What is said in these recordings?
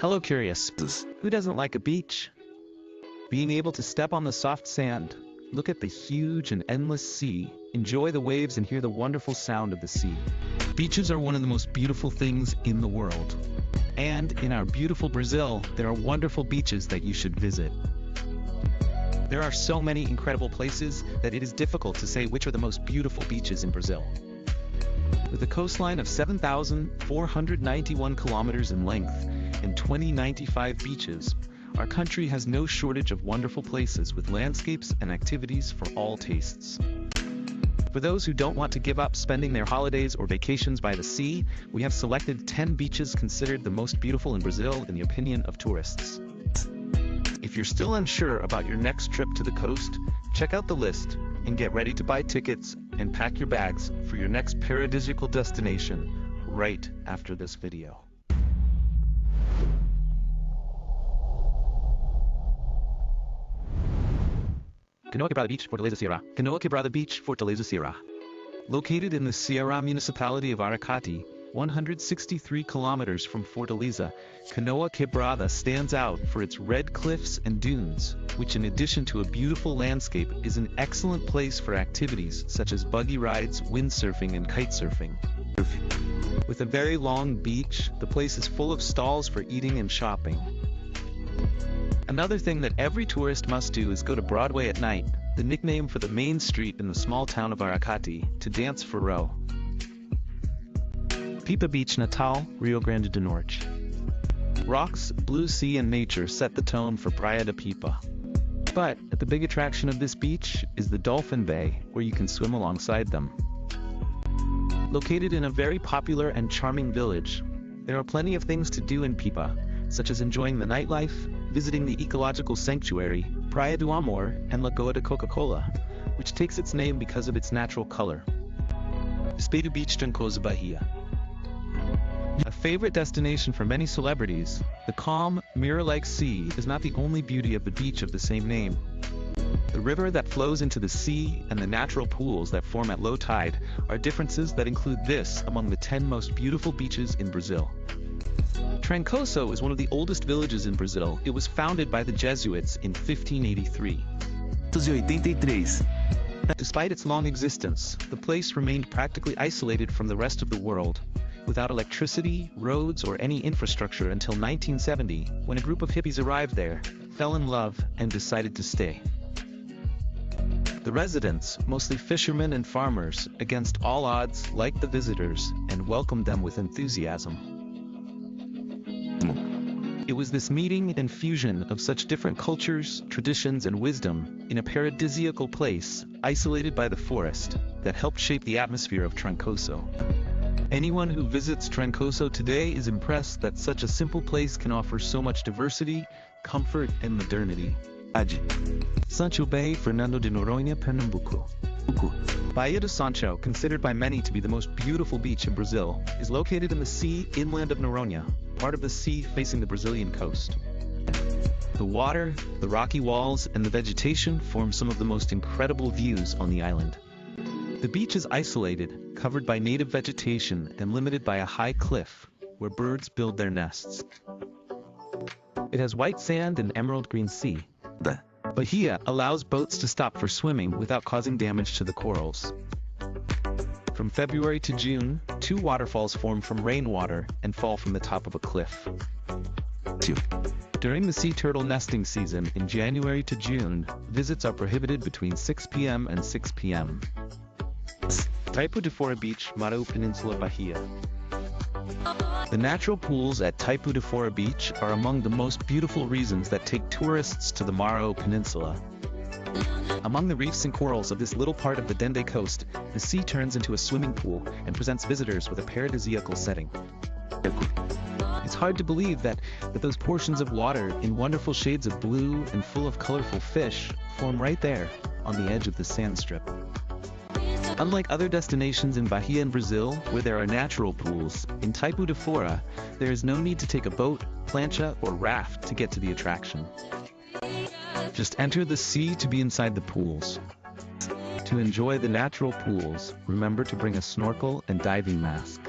Hello, curious. Who doesn't like a beach? Being able to step on the soft sand, look at the huge and endless sea, enjoy the waves and hear the wonderful sound of the sea. Beaches are one of the most beautiful things in the world. And in our beautiful Brazil, there are wonderful beaches that you should visit. There are so many incredible places that it is difficult to say which are the most beautiful beaches in Brazil. With a coastline of 7,491 kilometers in length and 2,095 beaches, our country has no shortage of wonderful places with landscapes and activities for all tastes. For those who don't want to give up spending their holidays or vacations by the sea, we have selected 10 beaches considered the most beautiful in Brazil in the opinion of tourists. If you're still unsure about your next trip to the coast, check out the list and get ready to buy tickets and pack your bags for your next paradisiacal destination right after this video. Canoa Quebrada Beach, Fortaleza, Ceará. Canoa Quebrada Beach, Fortaleza, Ceará. Located in the Ceará municipality of Aracati, 163 kilometers from Fortaleza, Canoa Quebrada stands out for its red cliffs and dunes, which in addition to a beautiful landscape is an excellent place for activities such as buggy rides, windsurfing and kitesurfing. With a very long beach, the place is full of stalls for eating and shopping. Another thing that every tourist must do is go to Broadway at night, the nickname for the main street in the small town of Aracati, to dance forró. Pipa Beach, Natal, Rio Grande do Norte. Rocks, blue sea and nature set the tone for Praia de Pipa. But the big attraction of this beach is the Dolphin Bay, where you can swim alongside them. Located in a very popular and charming village, there are plenty of things to do in Pipa, such as enjoying the nightlife, visiting the ecological sanctuary, Praia do Amor, and Lagoa de Coca-Cola, which takes its name because of its natural color. Espírito Beach, Trancoso, Bahia. A favorite destination for many celebrities, the calm, mirror-like sea is not the only beauty of the beach of the same name. The river that flows into the sea and the natural pools that form at low tide are differences that include this among the 10 most beautiful beaches in Brazil. Trancoso is one of the oldest villages in Brazil. It was founded by the Jesuits in 1583. Despite its long existence, the place remained practically isolated from the rest of the world, without electricity, roads, or any infrastructure until 1970, when a group of hippies arrived there, fell in love, and decided to stay. The residents, mostly fishermen and farmers, against all odds, liked the visitors and welcomed them with enthusiasm. It was this meeting and fusion of such different cultures, traditions, and wisdom in a paradisiacal place, isolated by the forest, that helped shape the atmosphere of Trancoso. Anyone who visits Trancoso today is impressed that such a simple place can offer so much diversity, comfort, and modernity. Sancho Bay, Fernando de Noronha, Pernambuco. Baía de Sancho, considered by many to be the most beautiful beach in Brazil, is located in the sea inland of Noronha, part of the sea facing the Brazilian coast. The water, the rocky walls, and the vegetation form some of the most incredible views on the island. The beach is isolated, covered by native vegetation, and limited by a high cliff, where birds build their nests. It has white sand and emerald green sea. Bahia allows boats to stop for swimming without causing damage to the corals. From February to June, 2 waterfalls form from rainwater and fall from the top of a cliff. During the sea turtle nesting season in January to June, visits are prohibited between 6 p.m. and 6 p.m. Taipu de Fora Beach, Maranhão Peninsula, Bahia. The natural pools at Taipu de Fora Beach are among the most beautiful reasons that take tourists to the Maranhão Peninsula. Among the reefs and corals of this little part of the Dende coast, the sea turns into a swimming pool and presents visitors with a paradisiacal setting. It's hard to believe that those portions of water in wonderful shades of blue and full of colorful fish form right there on the edge of the sand strip. Unlike other destinations in Bahia and Brazil, where there are natural pools, in Taipu de Fora, there is no need to take a boat, plancha, or raft to get to the attraction. Just enter the sea to be inside the pools. To enjoy the natural pools, remember to bring a snorkel and diving mask.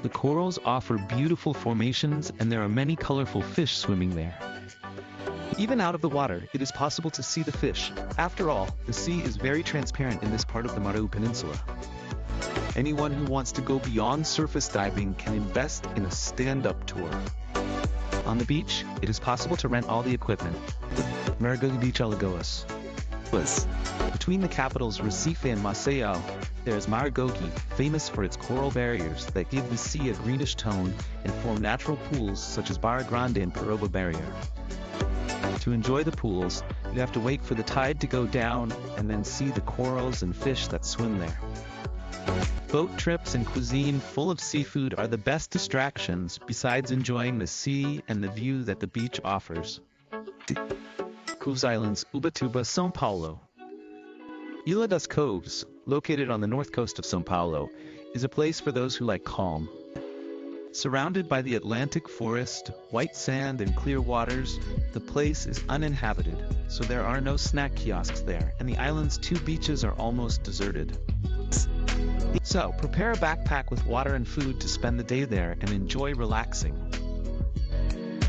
The corals offer beautiful formations and there are many colorful fish swimming there. Even out of the water, it is possible to see the fish. After all, the sea is very transparent in this part of the Maru Peninsula. Anyone who wants to go beyond surface diving can invest in a stand-up tour. On the beach, it is possible to rent all the equipment. Marigogi Beach, Alagoas. Between the capitals Recife and Maceió, there is Marigogi, famous for its coral barriers that give the sea a greenish tone and form natural pools such as Barra Grande and Peroba Barrier. To enjoy the pools, you have to wait for the tide to go down and then see the corals and fish that swim there. Boat trips and cuisine full of seafood are the best distractions besides enjoying the sea and the view that the beach offers. Coves Islands, Ubatuba, São Paulo. Ilha das Coves, located on the north coast of São Paulo, is a place for those who like calm. Surrounded by the Atlantic forest, white sand and clear waters, the place is uninhabited, so there are no snack kiosks there, and the island's 2 beaches are almost deserted. So, prepare a backpack with water and food to spend the day there and enjoy relaxing.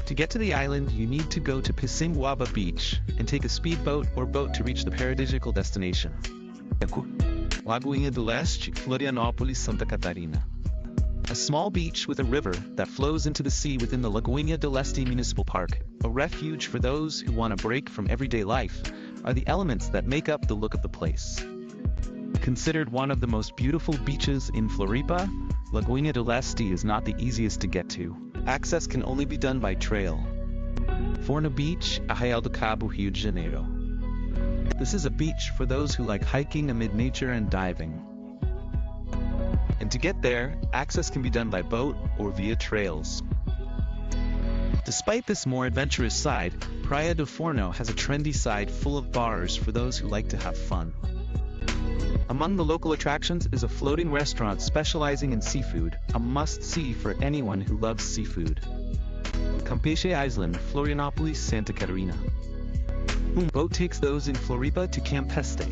To get to the island, you need to go to Piscinguaba Beach and take a speedboat or boat to reach the paradisiacal destination. Lagoinha do Leste, Florianópolis, Santa Catarina. A small beach with a river that flows into the sea within the Lagoinha do Leste Municipal Park, a refuge for those who want a break from everyday life, are the elements that make up the look of the place. Considered one of the most beautiful beaches in Floripa, Lagoinha do Leste is not the easiest to get to. Access can only be done by trail. Forna Beach, Arraial do Cabo, Rio de Janeiro. This is a beach for those who like hiking amid nature and diving. And to get there, access can be done by boat or via trails. Despite this more adventurous side, Praia do Forno has a trendy side full of bars for those who like to have fun. Among the local attractions is a floating restaurant specializing in seafood, a must-see for anyone who loves seafood. Campeche Island, Florianópolis, Santa Catarina. Boat takes those in Floripa to Campeste,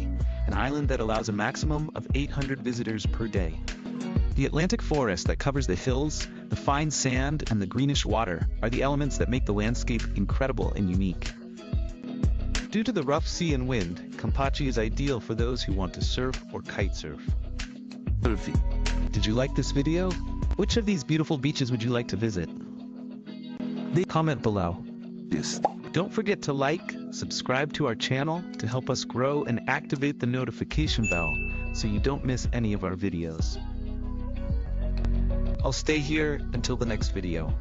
an island that allows a maximum of 800 visitors per day. The Atlantic forest that covers the hills, the fine sand, and the greenish water are the elements that make the landscape incredible and unique. Due to the rough sea and wind, Campeche is ideal for those who want to surf or kitesurf. Did you like this video? Which of these beautiful beaches would you like to visit? Comment below. Yes. Don't forget to like, subscribe to our channel to help us grow and activate the notification bell so you don't miss any of our videos. I'll stay here until the next video.